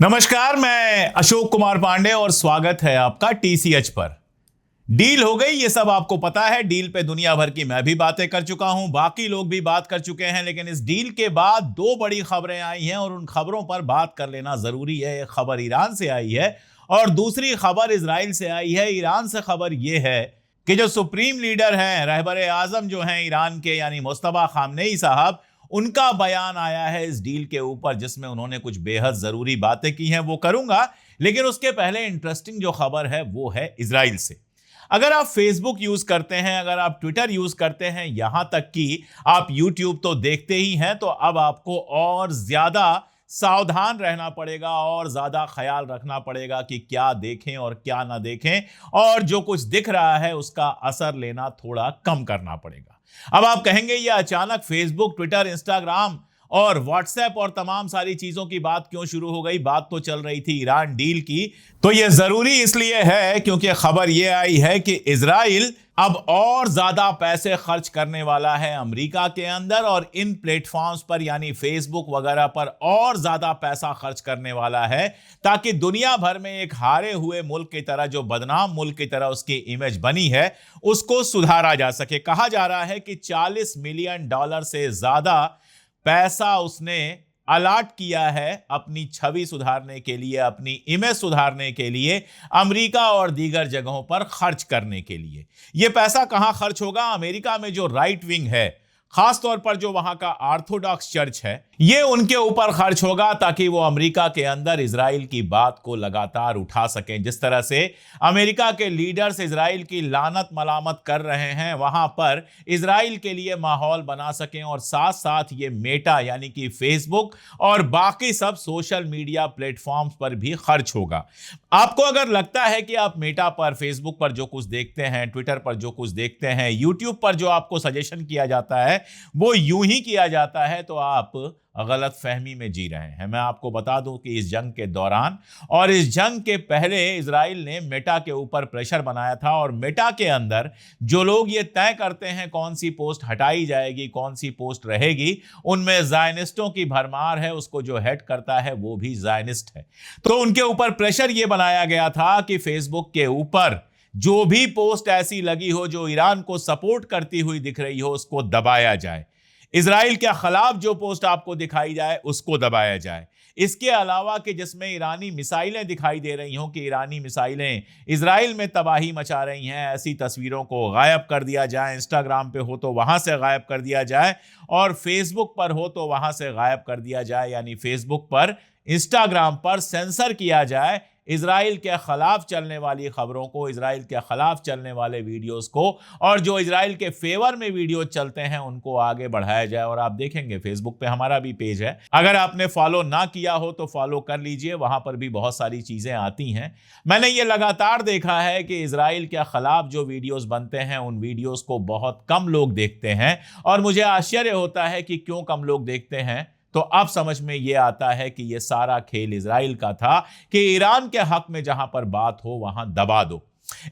नमस्कार, मैं अशोक कुमार पांडे और स्वागत है आपका टीसीएच पर। डील हो गई, ये सब आपको पता है। डील पे दुनिया भर की मैं भी बातें कर चुका हूं, बाकी लोग भी बात कर चुके हैं, लेकिन इस डील के बाद दो बड़ी खबरें आई हैं और उन खबरों पर बात कर लेना जरूरी है। एक खबर ईरान से आई है और दूसरी खबर इजराइल से आई है। ईरान से खबर यह है कि जो सुप्रीम लीडर हैं, रहबर आजम जो हैं ईरान के, यानी मुस्तफा खामनेई साहब, उनका बयान आया है इस डील के ऊपर, जिसमें उन्होंने कुछ बेहद जरूरी बातें की हैं। वो करूंगा, लेकिन उसके पहले इंटरेस्टिंग जो खबर है वो है इजराइल से। अगर आप फेसबुक यूज करते हैं, अगर आप ट्विटर यूज करते हैं, यहां तक कि आप यूट्यूब तो देखते ही हैं, तो अब आपको और ज्यादा सावधान रहना पड़ेगा और ज्यादा ख्याल रखना पड़ेगा कि क्या देखें और क्या ना देखें, और जो कुछ दिख रहा है उसका असर लेना थोड़ा कम करना पड़ेगा। अब आप कहेंगे ये अचानक फेसबुक, ट्विटर, इंस्टाग्राम और व्हाट्सएप और तमाम सारी चीजों की बात क्यों शुरू हो गई? बात तो चल रही थी ईरान डील की। तो यह जरूरी इसलिए है क्योंकि खबर यह आई है कि इजराइल अब और ज्यादा पैसे खर्च करने वाला है अमेरिका के अंदर, और इन प्लेटफॉर्म्स पर यानी फेसबुक वगैरह पर और ज्यादा पैसा खर्च करने वाला है, ताकि दुनिया भर में एक हारे हुए मुल्क की तरह, जो बदनाम मुल्क की तरह उसकी इमेज बनी है, उसको सुधारा जा सके। कहा जा रहा है कि $40 मिलियन से ज्यादा पैसा उसने अलाट किया है अपनी छवि सुधारने के लिए, अपनी इमेज सुधारने के लिए, अमेरिका और दीगर जगहों पर खर्च करने के लिए। यह पैसा कहां खर्च होगा? अमेरिका में जो राइट विंग है, खास तौर पर जो वहां का ऑर्थोडॉक्स चर्च है, यह उनके ऊपर खर्च होगा, ताकि वो अमेरिका के अंदर इजराइल की बात को लगातार उठा सकें। जिस तरह से अमेरिका के लीडर्स इजराइल की लानत मलामत कर रहे हैं, वहां पर इजराइल के लिए माहौल बना सकें, और साथ साथ ये मेटा यानी कि फेसबुक और बाकी सब सोशल मीडिया प्लेटफॉर्म्स पर भी खर्च होगा। आपको अगर लगता है कि आप मेटा पर, फेसबुक पर जो कुछ देखते हैं, ट्विटर पर जो कुछ देखते हैं, यूट्यूब पर जो आपको सजेशन किया जाता है वो यूं ही किया जाता है, तो आप गलत फहमी में जी रहे हैं। मैं आपको बता दूं कि इस जंग के दौरान और इस जंग के पहले इजराइल ने मेटा के ऊपर प्रेशर बनाया था, और मेटा के अंदर जो लोग ये तय करते हैं कौन सी पोस्ट हटाई जाएगी, कौन सी पोस्ट रहेगी, उनमें जायनिस्टों की भरमार है। उसको जो हेड करता है वो भी जायनिस्ट है। तो उनके ऊपर प्रेशर ये बनाया गया था कि फेसबुक के ऊपर जो भी पोस्ट ऐसी लगी हो जो ईरान को सपोर्ट करती हुई दिख रही हो, उसको दबाया जाए। इजराइल के खिलाफ जो पोस्ट आपको दिखाई जाए उसको दबाया जाए। इसके अलावा कि जिसमें ईरानी मिसाइलें दिखाई दे रही हों कि ईरानी मिसाइलें इजराइल में तबाही मचा रही हैं, ऐसी तस्वीरों को गायब कर दिया जाए। इंस्टाग्राम पे हो तो वहां से गायब कर दिया जाए, और फेसबुक पर हो तो वहां से गायब कर दिया जाए। यानी फेसबुक पर, इंस्टाग्राम पर सेंसर किया जाए इजराइल के खिलाफ चलने वाली खबरों को, इजराइल के खिलाफ चलने वाले वीडियोस को, और जो इजराइल के फेवर में वीडियो चलते हैं उनको आगे बढ़ाया जाए। और आप देखेंगे फेसबुक पे हमारा भी पेज है, अगर आपने फॉलो ना किया हो तो फॉलो कर लीजिए, वहां पर भी बहुत सारी चीजें आती हैं। मैंने ये लगातार देखा है कि इजराइल के खिलाफ जो वीडियोस बनते हैं उन वीडियोस को बहुत कम लोग देखते हैं, और मुझे आश्चर्य होता है कि क्यों कम लोग देखते हैं। तो अब समझ में यह आता है कि यह सारा खेल इजराइल का था कि ईरान के हक में जहां पर बात हो वहां दबा दो।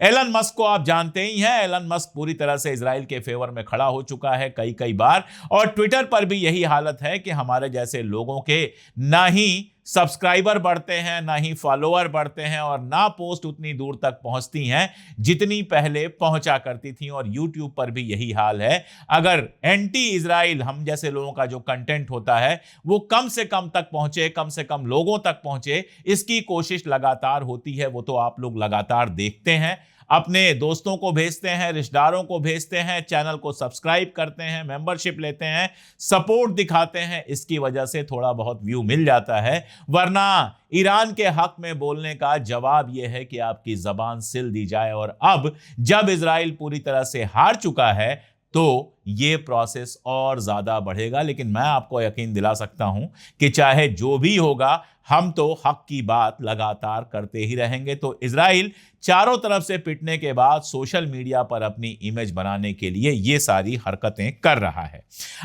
एलन मस्क को आप जानते ही हैं। एलन मस्क पूरी तरह से इजराइल के फेवर में खड़ा हो चुका है कई बार, और ट्विटर पर भी यही हालत है कि हमारे जैसे लोगों के ना ही सब्सक्राइबर बढ़ते हैं, ना ही फॉलोअर बढ़ते हैं, और ना पोस्ट उतनी दूर तक पहुंचती हैं जितनी पहले पहुंचा करती थी। और यूट्यूब पर भी यही हाल है। अगर एंटी इजराइल हम जैसे लोगों का जो कंटेंट होता है वो कम से कम तक पहुंचे, कम से कम लोगों तक पहुंचे, इसकी कोशिश लगातार होती है। वो तो आप लोग लगातार देखते हैं, अपने दोस्तों को भेजते हैं, रिश्तेदारों को भेजते हैं, चैनल को सब्सक्राइब करते हैं, मेंबरशिप लेते हैं, सपोर्ट दिखाते हैं। इसकी वजह से थोड़ा बहुत व्यू मिल जाता है, वरना ईरान के हक में बोलने का जवाब यह है कि आपकी जबान सिल दी जाए। और अब जब इजराइल पूरी तरह से हार चुका है तो ये प्रोसेस और ज्यादा बढ़ेगा। लेकिन मैं आपको यकीन दिला सकता हूं कि चाहे जो भी होगा, हम तो हक की बात लगातार करते ही रहेंगे। तो इजराइल चारों तरफ से पिटने के बाद सोशल मीडिया पर अपनी इमेज बनाने के लिए ये सारी हरकतें कर रहा है।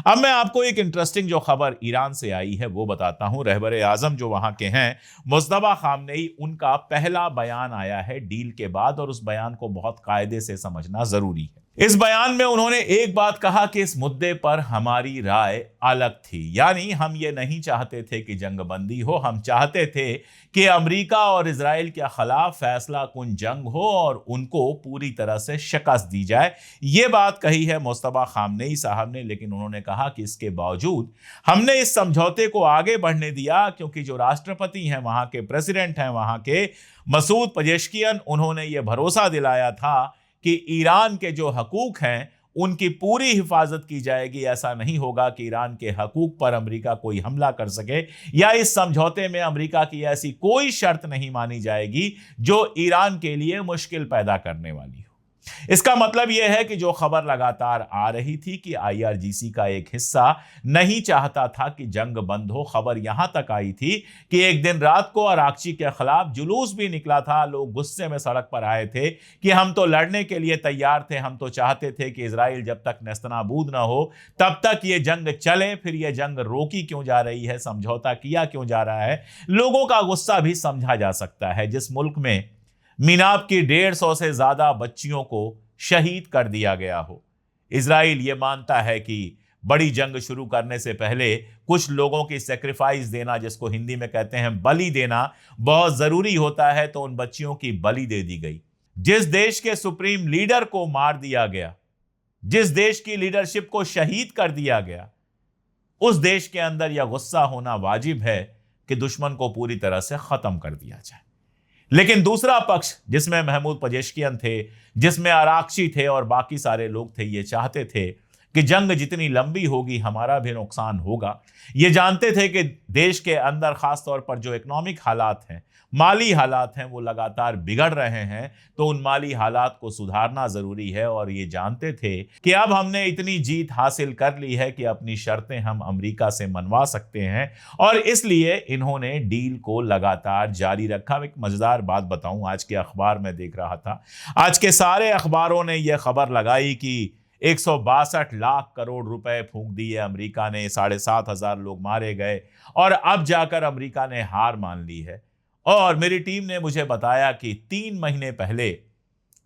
अब मैं आपको एक इंटरेस्टिंग जो खबर ईरान से आई है वो बताता हूं। रहबर आजम जो वहां के हैं, मुस्तफा खामनेई, उनका पहला बयान आया है डील के बाद, और उस बयान को बहुत कायदे से समझना जरूरी है। इस बयान में उन्होंने एक बात कहा कि इस मुद्दे पर हमारी राय अलग थी, यानी हम ये नहीं चाहते थे कि जंगबंदी हो, हम चाहते थे कि अमेरिका और इजराइल के खिलाफ फैसला कुन जंग हो और उनको पूरी तरह से शिकस्त दी जाए। ये बात कही है मुस्तफा खामनेई साहब ने, लेकिन उन्होंने कहा कि इसके बावजूद हमने इस समझौते को आगे बढ़ने दिया क्योंकि जो राष्ट्रपति हैं, वहां के प्रेसिडेंट हैं, वहां के मसूद पेजेश्कियन, उन्होंने ये भरोसा दिलाया था कि ईरान के जो हकूक हैं उनकी पूरी हिफाजत की जाएगी। ऐसा नहीं होगा कि ईरान के हकूक पर अमेरिका कोई हमला कर सके, या इस समझौते में अमेरिका की ऐसी कोई शर्त नहीं मानी जाएगी जो ईरान के लिए मुश्किल पैदा करने वाली हो। इसका मतलब यह है कि जो खबर लगातार आ रही थी कि आईआरजीसी का एक हिस्सा नहीं चाहता था कि जंग बंद हो, खबर यहां तक आई थी कि एक दिन रात को अराक्ची के खिलाफ जुलूस भी निकला था। लोग गुस्से में सड़क पर आए थे कि हम तो लड़ने के लिए तैयार थे, हम तो चाहते थे कि इजराइल जब तक नेस्तनाबूद ना हो तब तक ये जंग चले, फिर ये जंग रोकी क्यों जा रही है, समझौता किया क्यों जा रहा है। लोगों का गुस्सा भी समझा जा सकता है। जिस मुल्क में मीनाब की 150 से ज्यादा बच्चियों को शहीद कर दिया गया हो, इजराइल ये मानता है कि बड़ी जंग शुरू करने से पहले कुछ लोगों की सेक्रीफाइस देना, जिसको हिंदी में कहते हैं बलि देना, बहुत जरूरी होता है, तो उन बच्चियों की बलि दे दी गई। जिस देश के सुप्रीम लीडर को मार दिया गया, जिस देश की लीडरशिप को शहीद कर दिया गया, उस देश के अंदर यह गुस्सा होना वाजिब है कि दुश्मन को पूरी तरह से खत्म कर दिया जाए। लेकिन दूसरा पक्ष, जिसमें महमूद पेजेश्कियन थे, जिसमें आराक्ची थे और बाकी सारे लोग थे, ये चाहते थे कि जंग जितनी लंबी होगी हमारा भी नुकसान होगा। ये जानते थे कि देश के अंदर खास तौर पर जो इकोनॉमिक हालात हैं, माली हालात हैं, वो लगातार बिगड़ रहे हैं, तो उन माली हालात को सुधारना जरूरी है। और ये जानते थे कि अब हमने इतनी जीत हासिल कर ली है कि अपनी शर्तें हम अमेरिका से मनवा सकते हैं, और इसलिए इन्होंने डील को लगातार जारी रखा। एक मजेदार बात बताऊं, आज के अखबार में देख रहा था, आज के सारे अखबारों ने यह खबर लगाई कि 162 लाख करोड़ रुपए फूंक दिए अमेरिका ने, 7,500 लोग मारे गए, और अब जाकर अमेरिका ने हार मान ली है। और मेरी टीम ने मुझे बताया कि 3 महीने पहले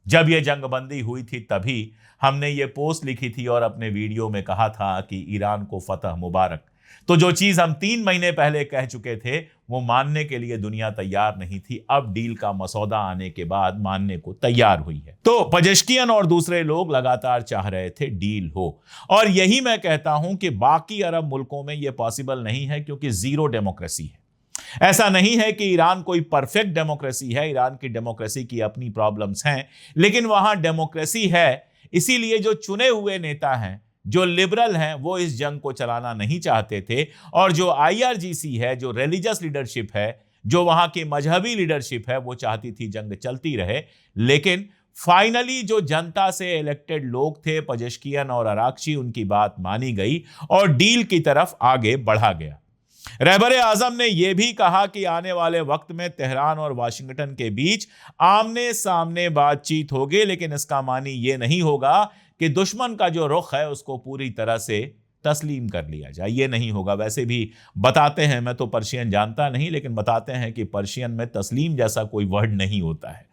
जब यह जंगबंदी हुई थी, तभी हमने ये पोस्ट लिखी थी और अपने वीडियो में कहा था कि ईरान को फतह मुबारक। तो जो चीज हम 3 महीने पहले कह चुके थे, वो मानने के लिए दुनिया तैयार नहीं थी। अब डील का मसौदा आने के बाद मानने को तैयार हुई है। तो पेजेश्कियन और दूसरे लोग लगातार चाह रहे थे डील हो, और यही मैं कहता हूं कि बाकी अरब मुल्कों में यह पॉसिबल नहीं है, क्योंकि जीरो डेमोक्रेसी है। ऐसा नहीं है कि ईरान कोई परफेक्ट डेमोक्रेसी है, ईरान की डेमोक्रेसी की अपनी प्रॉब्लम्स हैं, लेकिन वहां डेमोक्रेसी है। इसीलिए जो चुने हुए नेता हैं, जो लिबरल हैं, वो इस जंग को चलाना नहीं चाहते थे, और जो आईआरजीसी है, जो रिलीजियस लीडरशिप है, जो वहां की मजहबी लीडरशिप है, वो चाहती थी जंग चलती रहे। लेकिन फाइनली जो जनता से इलेक्टेड लोग थे, पेजेश्कियन और अराक्ची, उनकी बात मानी गई और डील की तरफ आगे बढ़ा गया। रहबर आजम ने यह भी कहा कि आने वाले वक्त में तेहरान और वाशिंगटन के बीच आमने सामने बातचीत होगी, लेकिन इसका मानी यह नहीं होगा कि दुश्मन का जो रुख है उसको पूरी तरह से तस्लीम कर लिया जाए। ये नहीं होगा। वैसे भी बताते हैं, मैं तो पर्शियन जानता नहीं, लेकिन बताते हैं कि पर्शियन में तस्लीम जैसा कोई वर्ड नहीं होता है,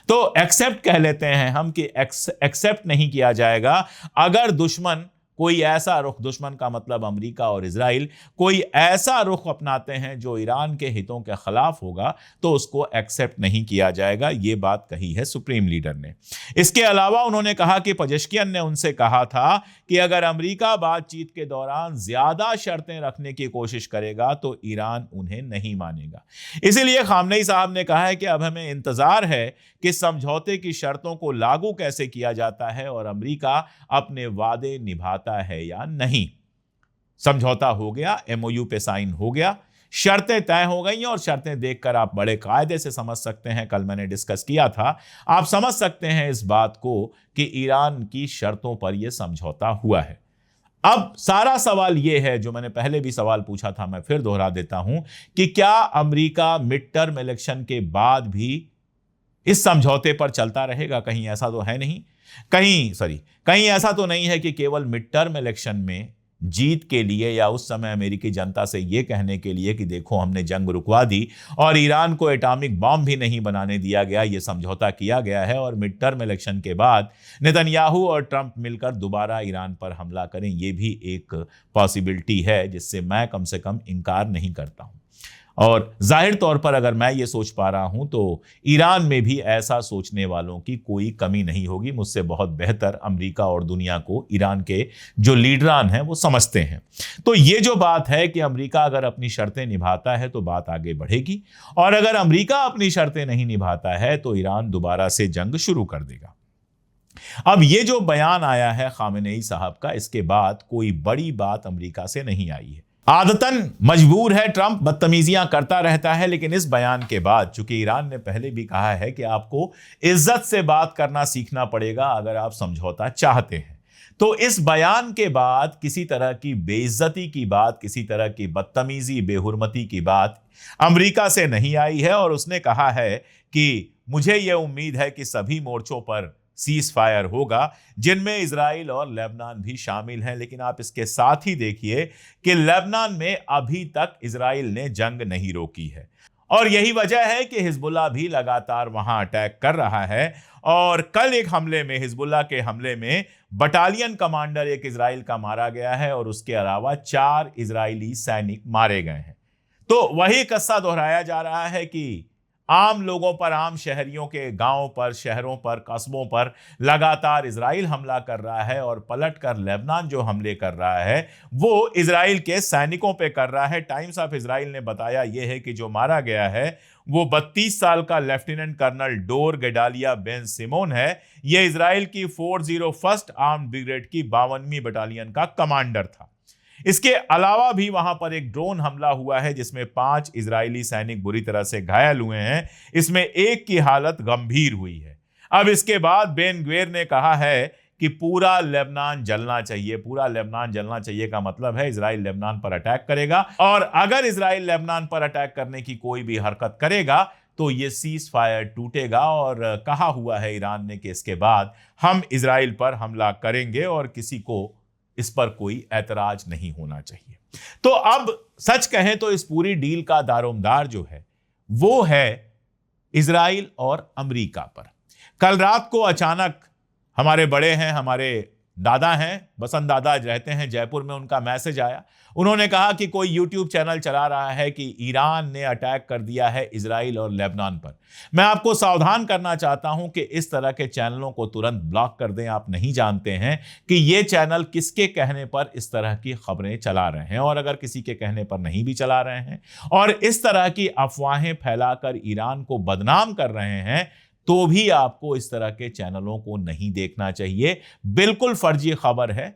तो एक्सेप्ट कह लेते हैं हम कि एक्सेप्ट नहीं किया जाएगा। अगर दुश्मन कोई ऐसा रुख, दुश्मन का मतलब अमेरिका और इजराइल, कोई ऐसा रुख अपनाते हैं जो ईरान के हितों के खिलाफ होगा, तो उसको एक्सेप्ट नहीं किया जाएगा। ये बात कही है सुप्रीम लीडर ने। इसके अलावा उन्होंने कहा कि पेजेश्कियन ने उनसे कहा था कि अगर अमेरिका बातचीत के दौरान ज्यादा शर्तें रखने की कोशिश करेगा तो ईरान उन्हें नहीं मानेगा। इसीलिए खामनेई साहब ने कहा है कि अब हमें इंतजार है कि समझौते की शर्तों को लागू कैसे किया जाता है और अमेरिका अपने वादे निभाता है या नहीं। समझौता हो गया, एमओयू पे साइन हो गया, शर्तें तय हो गई, और शर्तें देखकर आप बड़े कायदे से समझ सकते हैं, कल मैंने डिस्कस किया था, आप समझ सकते हैं इस बात को कि ईरान की शर्तों पर यह समझौता हुआ है। अब सारा सवाल यह है, जो मैंने पहले भी सवाल पूछा था, मैं फिर दोहरा देता हूं, कि क्या अमेरिका मिड टर्म इलेक्शन के बाद भी इस समझौते पर चलता रहेगा? कहीं ऐसा तो है नहीं, कहीं ऐसा तो नहीं है कि केवल मिड टर्म इलेक्शन में जीत के लिए या उस समय अमेरिकी जनता से यह कहने के लिए कि देखो हमने जंग रुकवा दी और ईरान को एटॉमिक बॉम्ब भी नहीं बनाने दिया गया, यह समझौता किया गया है और मिड टर्म इलेक्शन के बाद नेतन्याहू और ट्रंप मिलकर दोबारा ईरान पर हमला करें, यह भी एक पॉसिबिलिटी है जिससे मैं कम से कम इनकार नहीं करता हूं। और जाहिर तौर पर अगर मैं ये सोच पा रहा हूं तो ईरान में भी ऐसा सोचने वालों की कोई कमी नहीं होगी। मुझसे बहुत बेहतर अमेरिका और दुनिया को ईरान के जो लीडरान हैं वो समझते हैं। तो ये जो बात है कि अमेरिका अगर अपनी शर्तें निभाता है तो बात आगे बढ़ेगी, और अगर अमेरिका अपनी शर्तें नहीं निभाता है तो ईरान दोबारा से जंग शुरू कर देगा। अब ये जो बयान आया है खामेनेई साहब का, इसके बाद कोई बड़ी बात अमेरिका से नहीं आई है। आदतन मजबूर है ट्रंप, बदतमीजियां करता रहता है, लेकिन इस बयान के बाद, चूंकि ईरान ने पहले भी कहा है कि आपको इज्जत से बात करना सीखना पड़ेगा अगर आप समझौता चाहते हैं, तो इस बयान के बाद किसी तरह की बेइज्जती की बात, किसी तरह की बदतमीजी, बेहुरमती की बात अमेरिका से नहीं आई है। और उसने कहा है कि मुझे यह उम्मीद है कि सभी मोर्चों पर सीज फायर होगा, जिनमें इजराइल और लेबनान भी शामिल हैं। लेकिन आप इसके साथ ही देखिए कि लेबनान में अभी तक इजराइल ने जंग नहीं रोकी है, और यही वजह है कि हिजबुल्लाह भी लगातार वहां अटैक कर रहा है। और कल एक हमले में, हिजबुल्लाह के हमले में बटालियन कमांडर एक इजराइल का मारा गया है और उसके अलावा 4 इजरायली सैनिक मारे गए हैं। तो वही किस्सा दोहराया जा रहा है कि आम लोगों पर, आम शहरियों के गांवों पर, शहरों पर, कस्बों पर लगातार इजराइल हमला कर रहा है, और पलटकर लेबनान जो हमले कर रहा है वो इजराइल के सैनिकों पे कर रहा है। टाइम्स ऑफ इजराइल ने बताया यह है कि जो मारा गया है वो 32 साल का lieutenant colonel Dor Gedalia Ben Simon है। यह इजराइल की 401st आर्म्ड ब्रिगेड की 52वीं बटालियन का कमांडर था। इसके अलावा भी वहां पर एक ड्रोन हमला हुआ है जिसमें 5 इजरायली सैनिक बुरी तरह से घायल हुए हैं, इसमें एक की हालत गंभीर हुई है। अब इसके बाद बेन ग्वेर ने कहा है कि पूरा लेबनान जलना चाहिए। पूरा लेबनान जलना चाहिए का मतलब है इजराइल लेबनान पर अटैक करेगा, और अगर इजराइल लेबनान पर अटैक करने की कोई भी हरकत करेगा तो ये सीज फायर टूटेगा। और कहा हुआ है ईरान ने कि इसके बाद हम इजराइल पर हमला करेंगे और किसी को इस पर कोई ऐतराज नहीं होना चाहिए। तो अब सच कहें तो इस पूरी डील का दारोमदार जो है वो है इजराइल और अमेरिका पर। कल रात को अचानक हमारे बड़े हैं, हमारे दादा हैं, बसंत दादा रहते हैं जयपुर में, उनका मैसेज आया। उन्होंने कहा कि कोई यूट्यूब चैनल चला रहा है कि ईरान ने अटैक कर दिया है इजराइल और लेबनान पर। मैं आपको सावधान करना चाहता हूं कि इस तरह के चैनलों को तुरंत ब्लॉक कर दें। आप नहीं जानते हैं कि ये चैनल किसके कहने पर इस तरह की खबरें चला रहे हैं, और अगर किसी के कहने पर नहीं भी चला रहे हैं और इस तरह की अफवाहें फैलाकर ईरान को बदनाम कर रहे हैं, तो भी आपको इस तरह के चैनलों को नहीं देखना चाहिए। बिल्कुल फर्जी खबर है।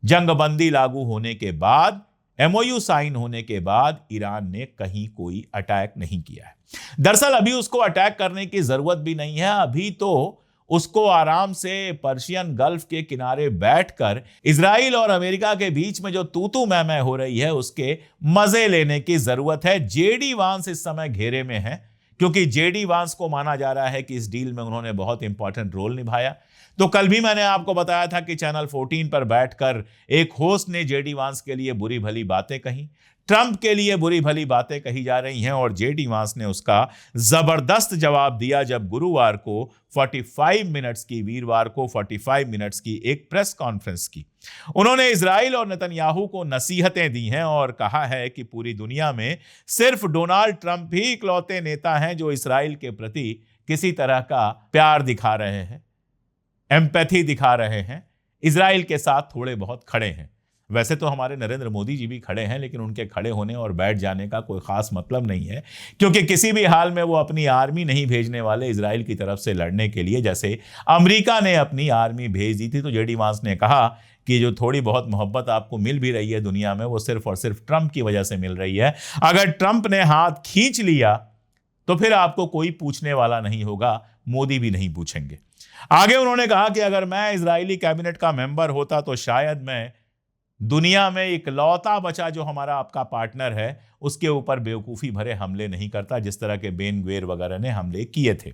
जंगबंदी लागू होने के बाद, एमओयू साइन होने के बाद ईरान ने कहीं कोई अटैक नहीं किया है। दरअसल अभी उसको अटैक करने की जरूरत भी नहीं है। अभी तो उसको आराम से पर्शियन गल्फ के किनारे बैठकर इजराइल और अमेरिका के बीच में जो तू मैं हो रही है उसके मजे लेने की जरूरत है। जेडी वांस इस समय घेरे में है, क्योंकि जेडी वांस को माना जा रहा है कि इस डील में उन्होंने बहुत इंपॉर्टेंट रोल निभाया। तो कल भी मैंने आपको बताया था कि चैनल 14 पर बैठकर एक होस्ट ने जेडी वांस के लिए बुरी भली बातें कही, ट्रंप के लिए बुरी भली बातें कही जा रही हैं, और जेडी वांस ने उसका जबरदस्त जवाब दिया जब गुरुवार को 45 मिनट्स की, वीरवार को 45 मिनट्स की एक प्रेस कॉन्फ्रेंस की। उन्होंने इजराइल और नेतन्याहू को नसीहतें दी हैं और कहा है कि पूरी दुनिया में सिर्फ डोनाल्ड ट्रंप ही इकलौते नेता हैं जो इजराइल के प्रति किसी तरह का प्यार दिखा रहे हैं, एम्पैथी दिखा रहे हैं, इजराइल के साथ थोड़े बहुत खड़े हैं। वैसे तो हमारे नरेंद्र मोदी जी भी खड़े हैं, लेकिन उनके खड़े होने और बैठ जाने का कोई खास मतलब नहीं है, क्योंकि किसी भी हाल में वो अपनी आर्मी नहीं भेजने वाले इजराइल की तरफ से लड़ने के लिए, जैसे अमेरिका ने अपनी आर्मी भेज दी थी। तो जेडी वांस ने कहा कि जो थोड़ी बहुत मोहब्बत आपको मिल भी रही है दुनिया में, वो सिर्फ और सिर्फ ट्रंप की वजह से मिल रही है। अगर ट्रंप ने हाथ खींच लिया तो फिर आपको कोई पूछने वाला नहीं होगा, मोदी भी नहीं पूछेंगे। आगे उन्होंने कहा कि अगर मैं इजरायली कैबिनेट का मेंबर होता तो शायद मैं दुनिया में इकलौता बचा जो हमारा आपका पार्टनर है उसके ऊपर बेवकूफ़ी भरे हमले नहीं करता, जिस तरह के बेन ग्वेर वगैरह ने हमले किए थे।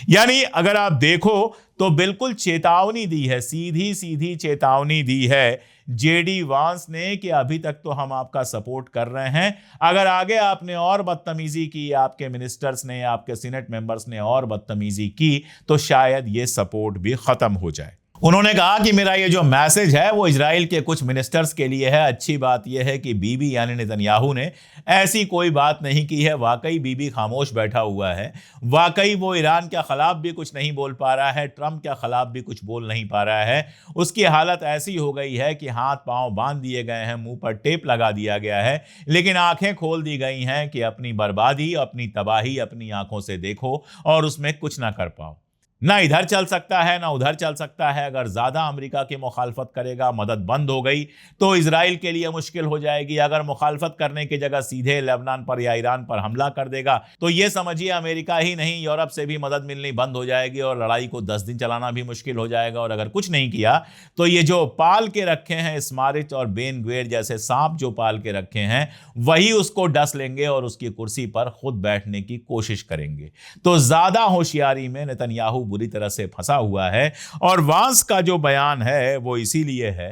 यानी अगर आप देखो तो बिल्कुल चेतावनी दी है, सीधी सीधी चेतावनी दी है जेडी वांस ने कि अभी तक तो हम आपका सपोर्ट कर रहे हैं, अगर आगे आपने और बदतमीजी की, आपके मिनिस्टर्स ने, आपके सीनेट मेंबर्स ने और बदतमीजी की, तो शायद ये सपोर्ट भी खत्म हो जाए। उन्होंने कहा कि मेरा ये जो मैसेज है वो इजराइल के कुछ मिनिस्टर्स के लिए है। अच्छी बात यह है कि बीबी यानी नेतन्याहू ने ऐसी कोई बात नहीं की है। वाकई बीबी खामोश बैठा हुआ है, वाकई वो ईरान के खिलाफ भी कुछ नहीं बोल पा रहा है, ट्रंप के खिलाफ भी कुछ बोल नहीं पा रहा है। उसकी हालत ऐसी हो गई है कि हाथ पांव बांध दिए गए हैं, मुंह पर टेप लगा दिया गया है, लेकिन आंखें खोल दी गई हैं कि अपनी बर्बादी, अपनी तबाही अपनी आंखों से देखो और उसमें कुछ ना कर पाओ। ना इधर चल सकता है ना उधर चल सकता है। अगर ज्यादा अमेरिका की मुखालफत करेगा, मदद बंद हो गई तो इजराइल के लिए मुश्किल हो जाएगी। अगर मुखालफत करने की जगह सीधे लेबनान पर या ईरान पर हमला कर देगा तो ये समझिए अमेरिका ही नहीं, यूरोप से भी मदद मिलनी बंद हो जाएगी और लड़ाई को 10 दिन चलाना भी मुश्किल हो जाएगा। और अगर कुछ नहीं किया तो ये जो पाल के रखे हैं स्मारिच और बेन ग्वेर जैसे सांप जो पाल के रखे हैं, वही उसको डस लेंगे और उसकी कुर्सी पर खुद बैठने की कोशिश करेंगे। तो ज्यादा होशियारी में नेतन्याहू बुरी तरह से फंसा हुआ है। और वांस का जो बयान है वो इसीलिए है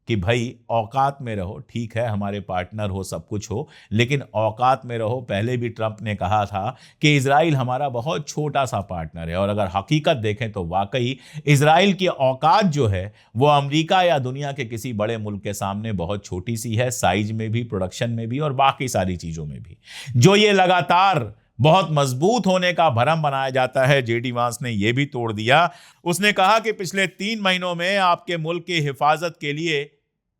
कि भाई औकात में रहो, ठीक है हमारे पार्टनर हो, सब कुछ हो, लेकिन औकात में रहो। पहले भी ट्रंप ने कहा था कि इजराइल हमारा बहुत छोटा सा पार्टनर है, और अगर हकीकत देखें तो वाकई इजराइल की औकात जो है वो अमेरिका या दुनिया के किसी बड़े मुल्क के सामने बहुत छोटी सी है, साइज में भी, प्रोडक्शन में भी और बाकी सारी चीजों में भी। जो ये लगातार बहुत मजबूत होने का भरम बनाया जाता है, जेडी वांस ने यह भी तोड़ दिया। उसने कहा कि पिछले 3 महीनों में आपके मुल्क की हिफाजत के लिए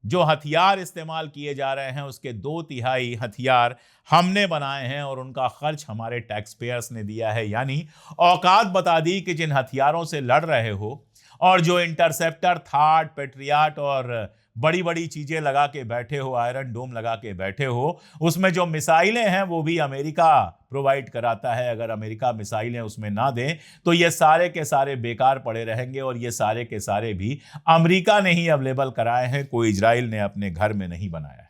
जो हथियार इस्तेमाल किए जा रहे हैं उसके 2/3 हथियार हमने बनाए हैं और उनका खर्च हमारे टैक्स पेयर्स ने दिया है। यानी औकात बता दी कि जिन हथियारों से लड़ रहे हो और जो इंटरसेप्टर, थार्ड, पेट्रियाट और बड़ी बड़ी चीजें लगा के बैठे हो, आयरन डोम लगा के बैठे हो, उसमें जो मिसाइलें हैं वो भी अमेरिका प्रोवाइड कराता है। अगर अमेरिका मिसाइलें उसमें ना दें तो ये सारे के सारे बेकार पड़े रहेंगे, और ये सारे के सारे भी अमेरिका ने ही अवेलेबल कराए हैं, कोई इजराइल ने अपने घर में नहीं बनाया है।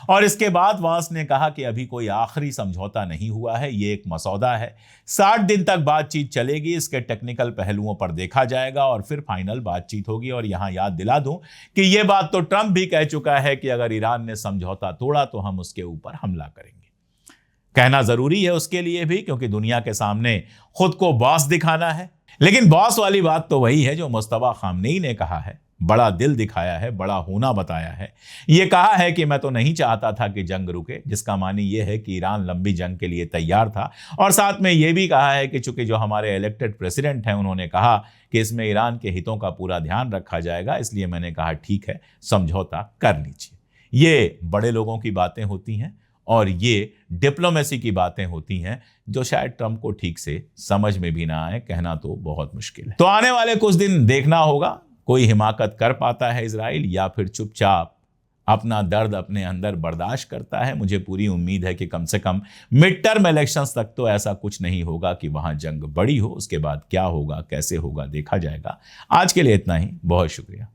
और इसके बाद वांस ने कहा कि अभी कोई आखिरी समझौता नहीं हुआ है, ये एक मसौदा है, 60 दिन तक बातचीत चलेगी, इसके टेक्निकल पहलुओं पर देखा जाएगा और फिर फाइनल बातचीत होगी। और यहां याद दिला दूं कि यह बात तो ट्रंप भी कह चुका है कि अगर ईरान ने समझौता तोड़ा तो हम उसके ऊपर हमला करेंगे। कहना जरूरी है उसके लिए भी, क्योंकि दुनिया के सामने खुद को बॉस दिखाना है। लेकिन बॉस वाली बात तो वही है जो मुस्तफा खामनेई ने कहा है, बड़ा दिल दिखाया है, बड़ा होना बताया है। यह कहा है कि मैं तो नहीं चाहता था कि जंग रुके, जिसका मानी यह है कि ईरान लंबी जंग के लिए तैयार था। और साथ में यह भी कहा है कि चूंकि जो हमारे इलेक्टेड प्रेसिडेंट हैं उन्होंने कहा कि इसमें ईरान के हितों का पूरा ध्यान रखा जाएगा, इसलिए मैंने कहा ठीक है समझौता कर लीजिए। ये बड़े लोगों की बातें होती हैं और ये डिप्लोमेसी की बातें होती हैं जो शायद ट्रंप को ठीक से समझ में भी ना आए, कहना तो बहुत मुश्किल है। तो आने वाले कुछ दिन देखना होगा कोई हिमाकत कर पाता है इजराइल या फिर चुपचाप अपना दर्द अपने अंदर बर्दाश्त करता है। मुझे पूरी उम्मीद है कि कम से कम मिड टर्म इलेक्शंस तक तो ऐसा कुछ नहीं होगा कि वहां जंग बड़ी हो। उसके बाद क्या होगा, कैसे होगा, देखा जाएगा। आज के लिए इतना ही, बहुत शुक्रिया।